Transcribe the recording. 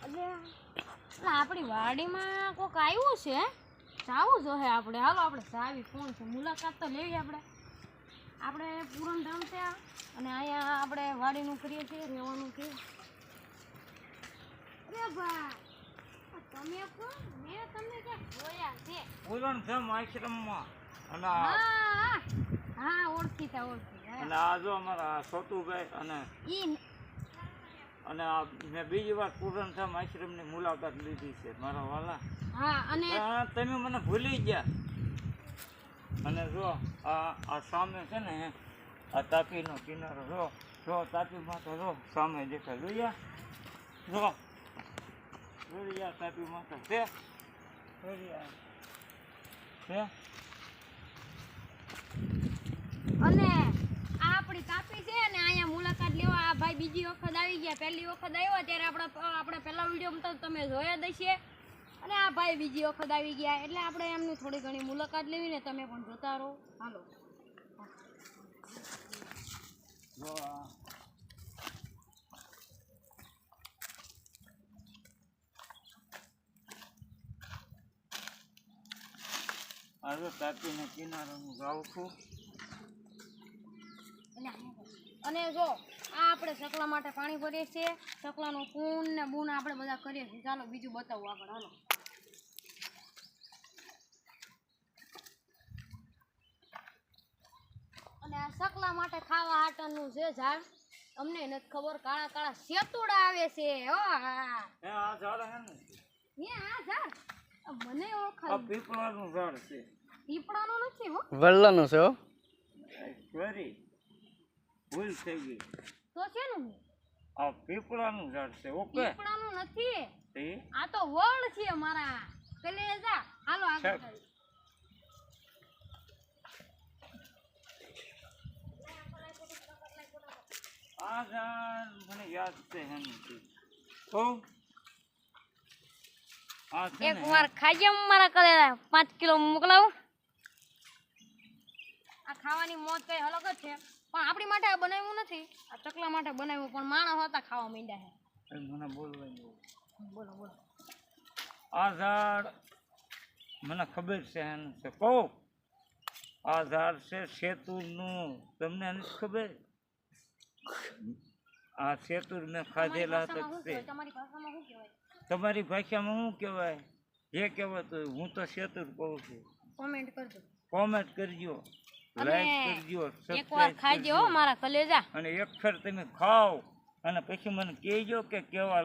આપણી વાડીમાં કોક આવ્યું છે, જાવું જો હે આપણે. હાલો આપણે જાવી, કોણ છે, મુલાકાત તો લેવી આપણે પૂરણ ધામ છે અને અહીંયા આપણે વાડીનું કરીએ છીએ, રહેવાનું છે. અરે ભાઈ તમે કોણ? મેં તમને ક્યાં જોયા છે? પૂરણ ધામ આશ્રમમાં. અને હા ઓળખીતા. અને આ જો અમારા છોટુભાઈ અને મેં બીજી વાર પૂરણ ધામ આશ્રમની મુલાકાત લીધી છે મારા વાલા. હા, અને તમે મને ભૂલી ગયા. અને જો આ સામે છે ને આ તાપીનો કિનારો જો તાપીમાં તો જો સામે દેખાય. જોયા તાપી માતા છે. અને આ આપણી તાપી છે ને અહીંયા મુલાકાત લેવા આ ભાઈ બીજી વખત આવી ગયા. પહેલી વખત આવ્યા ત્યારે આપણે પહેલા વિડીયોમાં તો તમે જોયા જ હશે. અને આ ભાઈ બીજી વખત આવી ગયા એટલે આપણે એમની થોડી ઘણી મુલાકાત લેવી ને તમે પણ જોતા રહો. હાલો આજે તાપીના કિનારે હું જાઉં છું. અને જો આ આપણે સકલા માટે પાણી ભરીએ છીએ. સકલાનું પૂન ને બૂન આપણે બધા કરીએ છીએ. ચાલો બીજું બતાવું આગળ. હાલો અને આ સકલા માટે ખાવા હાટરનું છે ઝાડ. અમને નથી ખબર, કાળા કાળા સેતુડા આવે છે. આ ઝાડ હે ને આ ઝાડ મને ઓળખાય. આ પીપળાનું ઝાડ છે. પીપળાનું નથી હો, વલ્લાનું છે હો. સોરી ભૂલ થઈ ગઈ. તો છે ને આ પીપળાનું ઝાડ છે. ઓકે, પીપળાનું નથી, આ તો વડ છે મારા કલેજા. હાલો આગળ ચાલો. આ ઝાડ મને યાદ છે હે તો એક વાર ખાજે મારા કલેજા. 5 કિલો મોકલાવું. આ ખાવાની મોજ કઈ અલગ જ છે, પણ આપણી માટે આ બનાવ્યું નથી, આ ચકલા માટે બનાવ્યું. પણ માણસ હતા ખાવા માંડ્યા છે. મને બોલવાનું. બોલો. આ ઝાડ મને ખબર છે એનું છે. કહું આ ઝાડ છે સેતુરનું. તમને નથી ખબર? આ સેતુર મેં ખાધેલા હતા. તમારી ભાષામાં શું કહેવાય? તમારી ભાષામાં શું કહેવાય? જે કહેવાય તો હું તો સેતુર કહું છું. કોમેન્ટ કરજો, લાઈક કરજો, એકવાર ખાજો મારા કલેજા. અને એક ફેર તમે ખાઓ અને પછી મને કહેજો કે કેવા